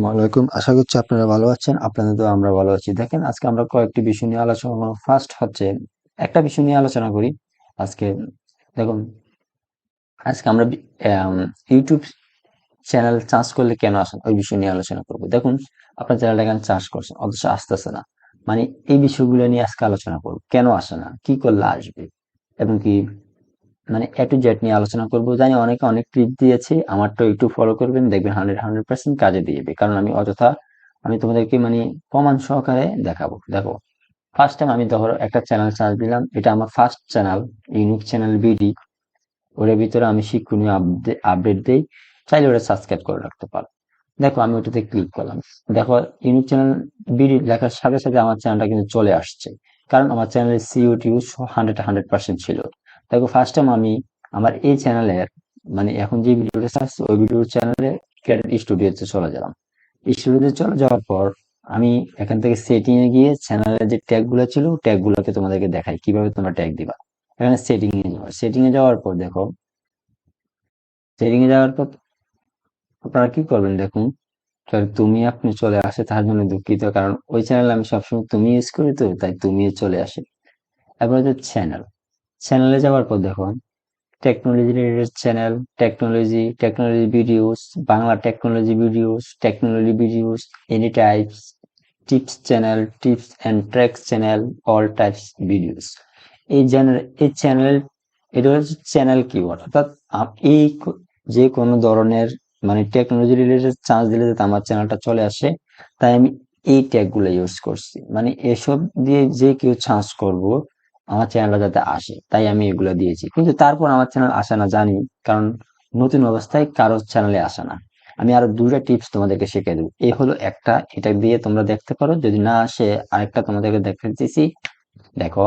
ওয়ালাইকুম, আশা করছি আপনারা ভালো আছেন। আপনাদের তো আমরা ভালো আছি। দেখেন, আজকে আমরা কয়েকটি বিষয় নিয়ে আলোচনা করব। ফার্স্ট হচ্ছে একটা বিষয় নিয়ে আলোচনা করি আজকে। দেখুন, আজকে আমরা ইউটিউব চ্যানেল চার্জ করলে কেন আসেন ওই বিষয় নিয়ে আলোচনা করব। দেখুন, আপনার চ্যানেলটা এখানে চার্জ করছেন অথচ আসতেছে না, মানে এই বিষয়গুলো নিয়ে আজকে আলোচনা করব। কেন আসে না, কি করলে আসবে, এবং কি মানে এ টু জেড নিয়ে আলোচনা করবো। জানি অনেকে অনেক টিপ দিয়েছে, আমারটা একটু ফলো করবেন, দেখবেন 100% কাজে দিবে। কারণ আমি অযথা আমি তোমাদেরকে মানে প্রমাণ সহকারে দেখাবো। দেখো, ফার্স্ট টাইম আমি ধরো একটা চ্যানেল চার্জ দিলাম, এটা আমার first channel, unique channel BD. ওর ভিতরে আমি শিক্ষণীয় আপডেট দেই, চাইলে ওটা সাবস্ক্রাইব করে রাখতে পারো। দেখো, আমি ওটাতে ক্লিক করলাম। দেখো, ইউনিক চ্যানেল বিডি লেখার সাথে সাথে আমার চ্যানেলটা কিন্তু চলে আসছে, কারণ আমার চ্যানেলের সিইউটিউ 100% ছিল। দেখো, ফার্স্ট টাইম আমি আমার এই চ্যানেলের মানে এখন যে ভিডিওটা চাচ্ছি ওই ভিডিওর চ্যানেলে ক্রেডিট স্টুডিওতে চলে গেলাম। স্টুডিওতে চলে যাওয়ার পর আমি এখান থেকে সেটিং এ গিয়ে চ্যানেলের যে ট্যাগ গুলো ছিল ট্যাগ গুলোকে তোমাদেরকে দেখাই কিভাবে তোমরা ট্যাগ দিবা। এখানে সেটিং এ যাওয়ার পর দেখো, সেটিং এ যাওয়ার পর আপনারা কি করবেন দেখুন। আপনি চলে আসে, তার জন্য দুঃখিত, কারণ ওই চ্যানেল আমি সবসময় তুমি ইউজ করি, তো তাই তুমি চলে আসে। এরপর হচ্ছে চ্যানেলে যাওয়ার পর দেখো, technology related channel, technology videos, Bangla technology videos, any types, tips channel, tips and tricks channel, all types videos. এই চ্যানেল, এটা হচ্ছে চ্যানেল কিওয়ার্ড, অর্থাৎ যে কোনো ধরনের মানে টেকনোলজি রিলেটেড চার্জ দিলে যাতে আমার চ্যানেলটা চলে আসে, তাই আমি এই ট্যাগ গুলো ইউজ করছি। মানে এসব দিয়ে যে কেউ চার্জ করব আমার চ্যানেলটা যাতে আসে, তাই আমি এগুলো দিয়েছি। কিন্তু তারপর আমার চ্যানেল আসে না, জানি, কারণ নতুন অবস্থায় কারো চ্যানেলে আসে না। আমি আরো দুইটা টিপস তোমাদেরকে শিখিয়ে দেবো। এই হলো একটা, এটা দিয়ে তোমরা দেখতে পারো, যদি না আসে আরেকটা তোমাদেরকে দেখাচ্ছি। দেখো,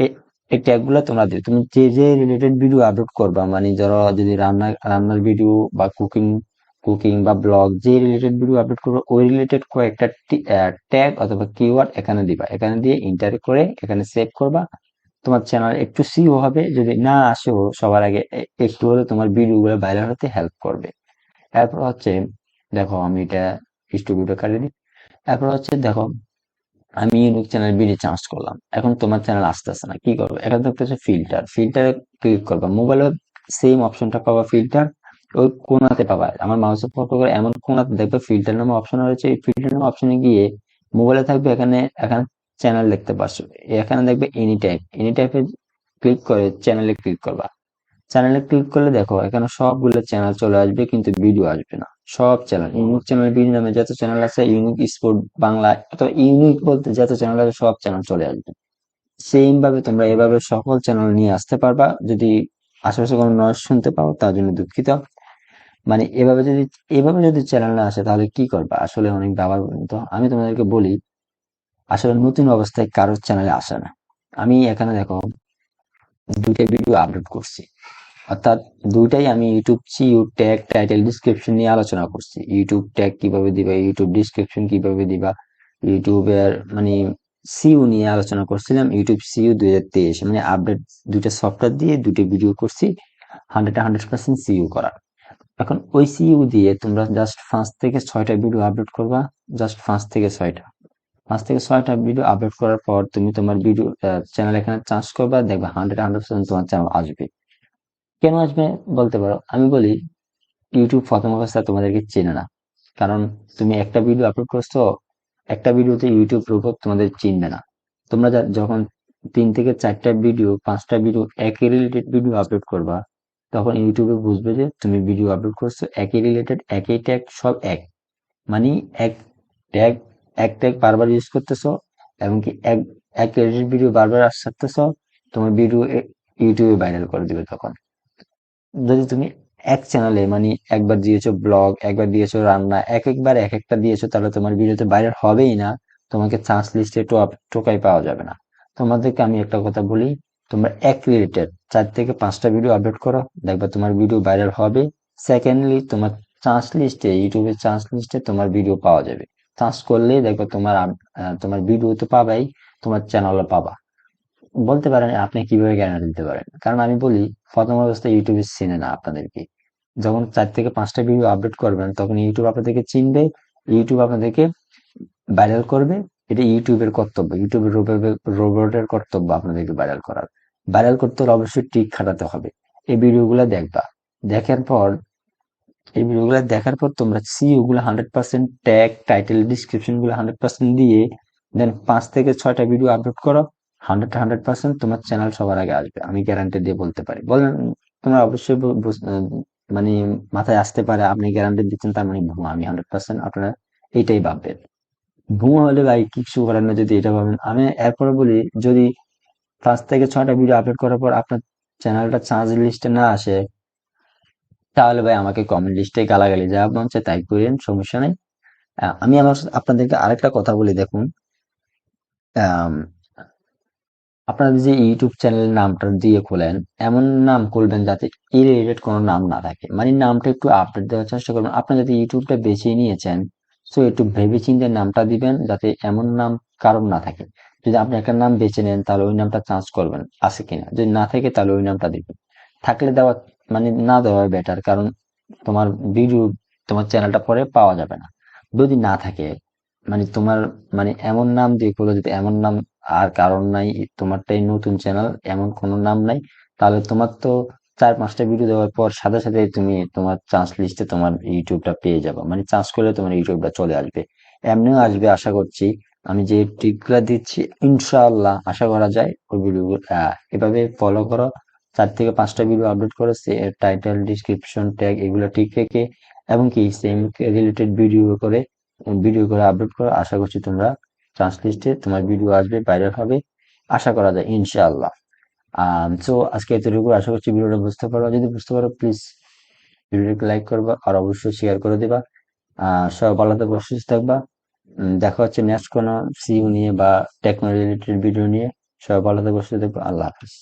এ- এই ট্যাগ গুলো তোমরা দিও, তুমি যে যে রিলেটেড ভিডিও আপলোড করবা, মানে ধরো যদি রান্নার ভিডিও বা কুকিং কুকিং বা ব্লগ, যে রিলেটেড ভিডিও আপলোড করবে ওই রিলেটেড কয়েকটা ট্যাগ অথবা কিওয়ার্ড এখানে দিবা। এখানে দিয়ে ইন্টার করে এখানে সেভ করবা। তোমার চ্যানেল একটু সিও হবে, যদি না আসেও সবার আগে একটু হলে তোমার ভিডিও গুলো ভাইরাল হতে হেল্প করবে। এরপর হচ্ছে, দেখো আমি এটা স্টুডিওটা কাটিয়ে দিই। এরপর হচ্ছে দেখো, আমি ইউটিউব চ্যানেল বিডি চার্জ করলাম, এখন তোমার চ্যানেল আসতেছে না, কি করবে? এখানে দেখতেছে ফিল্টারে ক্লিক করবা। মোবাইলে সেম অপশনটা পাবা, ফিল্টার ওই কোনাতে পাবা। আমার মাউসের পক্ষ করে এমন কোনাতে দেখবে ফিল্টার নামে অপশন রয়েছে, এই ফিল্টার নামে অপশনে গিয়ে মোবাইলে থাকবে, এখানে এখানে চ্যানেল দেখতে পাচ্ছ। এখানে দেখবে এনি টাইপে ক্লিক করে চ্যানেলে ক্লিক করবা। চ্যানেলে ক্লিক করলে দেখো এখানে সবগুলো চ্যানেল চলে আসবে, কিন্তু ভিডিও আসবে না। সব চ্যানেল, ইউনিক চ্যানেল বিডি নামে যত চ্যানেল আছে, ইউনিক স্পোর্ট বাংলা, অথবা ইউনিক বলতে যত চ্যানেল আছে সব চ্যানেল চলে আসবে। সেম ভাবে তোমরা এভাবে সকল চ্যানেল নিয়ে আসতে পারবা। যদি আশেপাশে কোনো নয়েজ শুনতে পাও তার জন্য দুঃখিত। মানে এভাবে যদি চ্যানেল না আসে তাহলে কি করবা? আসলে অনেক ভাবার। তো আমি তোমাদেরকে বলি, আসলে নতুন অবস্থায় কারোর চ্যানেলে আসে না। আমি এখানে দেখো দুইটা ভিডিও আপলোড করছি, অর্থাৎ দুইটাই আমি YouTube SEO tag title description নিয়ে আলোচনা করছি। ইউটিউব ট্যাগ কিভাবে দিবা, ইউটিউব ডিসক্রিপশন কিভাবে দিবা, ইউটিউবের মানে সিইউ নিয়ে আলোচনা করছিলাম। ইউটিউব সিইউ 2023 মানে আপডেট, দুইটা সফটওয়্যার দিয়ে দুটো ভিডিও করছি, 100% সিইউ করা। এখন ওই সিইউ দিয়ে তোমরা জাস্ট 5 থেকে 6টা ভিডিও আপলোড করবা। জাস্ট 5 থেকে 6টা ভিডিও আপলোড করার পর তুমি তোমার ভিডিও চ্যানেল এখানে চার্জ করবা, দেখবা 100% তোমার চ্যানেল আসবে। কেন আসবে বলতে পারো, আমি বলি, ইউটিউব প্রথম অবস্থায় তোমাদেরকে চেনে না। কারণ তুমি একটা ভিডিও আপলোড করছো, একটা ভিডিওতে ইউটিউব রোবট তোমাদের চিনবে না। তোমরা যখন 3 থেকে 4টা ভিডিও, 5টা ভিডিও, একই রিলেটেড ভিডিও আপলোড করবা, তখন ইউটিউবে বুঝবে যে তুমি ভিডিও আপলোড করছো একই রিলেটেড, একই ট্যাগ, সব এক। মানে এক ট্যাগ, এক ট্যাগ বারবার ইউজ করতেছো, এবং কি এক এক রিলেটেড ভিডিও বারবার আসতেছো, তোমার ভিডিও ইউটিউবে ভাইরাল করে দিবে তখন। যদি তুমি এক চ্যানেলে মানে একবার দিয়েছো ব্লগ, একবার দিয়েছো রান্না, একবার এক একটা দিয়েছো, তাহলে তোমার ভিডিওতে ভাইরাল হবেই না। তোমাকে চান্স লিস্টে টোকাই পাওয়া যাবে না। তোমাদেরকে আমি একটা কথা বলি, তোমরা এক রিলেটেড 4 থেকে 5টা ভিডিও আপলোড করো, দেখবা তোমার ভিডিও ভাইরাল হবে। সেকেন্ডলি, তোমার ইউটিউবের চান্স লিস্টে তোমার ভিডিও পাওয়া যাবে। চান্স করলেই দেখবা তোমার ভিডিও তো পাবাই, তোমার চ্যানেলও পাবা। বলতে পারেন আপনি কিভাবে গ্যারান্টি দিতে পারেন? কারণ আমি বলি, প্রথম অবস্থায় ইউটিউব চিনে না আপনাদেরকে। যখন 4 থেকে 5টা ভিডিও আপলোড করবেন তখন ইউটিউব আপনাদেরকে চিনবে, ইউটিউব আপনাদেরকে ভাইরাল করবে। এটা ইউটিউবের কর্তব্য, ইউটিউবের রোবটের কর্তব্য আপনাদেরকে ভাইরাল করার। ভাইরাল করতে হলে অবশ্যই ট্রিক খাটাতে হবে। এই ভিডিওগুলো দেখবা, দেখার পর এই ভিডিওগুলো দেখার পর তোমরা সিইও গুলো 100% ট্যাগ, টাইটেল, ডিসক্রিপশন গুলো 100% দিয়ে দেন 5 থেকে 6টা ভিডিও আপলোড করো। 100% তোমার চ্যানেল সবার আগে আসবে, আমি গ্যারান্টি দিয়ে বলতে পারি। বলেন, তোমরা অবশ্যই মানে মাথায় আসতে পারে আপনি গ্যারান্টি দিচ্ছেন তার মানে ভুয়া। আমি 100% আপনারা এইটাই ভাববেন। ভুয়া হলে ভাই কিছু করার না, যদি এটা ভাবেন। আমি এরপরে বলি, যদি 5 থেকে 6টা ভিডিও আপলোড করার পর আপনার চ্যানেলটা চার্জ লিস্টে না আসে, তাহলে ভাই আমাকে কমেন্ট লিস্টে গালাগালি যা মন চায় তাই করেন, সমস্যা নেই। আমি আপনাদেরকে আরেকটা কথা বলি, দেখুন। আম, আপনারা যে ইউটিউব চ্যানেলের নামটা দিয়ে খোলেন, এমন নাম খুলবেন যাতে ইরিলেটেড কোনো নাম না থাকে। মানে নামটা একটু আপডেট দেওয়ার চেষ্টা করবেন। আপনারা যদি ইউটিউবটা বেছে নিয়েছেন, তো একটু ভেবেচিন্তে নামটা দিবেন যাতে এমন নাম কারণ না থাকে। যদি আপনি একটা নাম বেছে নেন তাহলে ওই নামটা চান্স করবেন আছে কিনা, যদি না থাকে তাহলে ওই নামটা দিবেন। থাকলে দেওয়া, মানে না দেওয়া বেটার, কারণ তোমার ভিডিও, তোমার চ্যানেলটা পরে পাওয়া যাবে না যদি না থাকে। মানে তোমার, মানে এমন নাম দিয়ে খোলো যদি এমন নাম আর কারণ নাই, তোমারটাই নতুন চ্যানেল, এমন কোনো নাম নাই, তাহলে তোমার তো 4-5টা ভিডিও দেওয়ার পর সাথে সাথে তুমি তোমার চান্স লিস্টে তোমার ইউটিউবটা পেয়ে যাবে। মানে চান্স করলে তোমার ইউটিউবটা চলে আসবে, এমনিও আসবে আশা করছি। আমি যে টিপগুলা দিচ্ছি ইনশাআল্লাহ আশা করা যায় ওই ভিডিও এভাবে ফলো করো। 4 থেকে 5টা ভিডিও আপলোড করো, টাইটেল, ডিসক্রিপশন, ট্যাগ এগুলো ঠিক রেখে, এবং কি সেম রিলেটেড ভিডিও করে আপলোড করো। আশা করছি তোমরা চান্স লিস্টে তোমার ভিডিও আসবে, ভাইরাল হবে, আশা করা যায় ইনশাআল্লাহ। সো আজকে এতটুকু, আশা করছি ভিডিওটা বুঝতে পারো। যদি বুঝতে পারো প্লিজ ভিডিওটাকে লাইক করবা আর অবশ্যই শেয়ার করে দিবা। সবাই ভালো থাকবা, সুস্থ থাকবা। দেখা হচ্ছে নেক্সট কোনো সিইও নিয়ে বা টেকনোলজি রিলেটেড ভিডিও নিয়ে। সবাই ভালো থাকবা, সুস্থ থাকবা। আল্লাহ হাফিজ।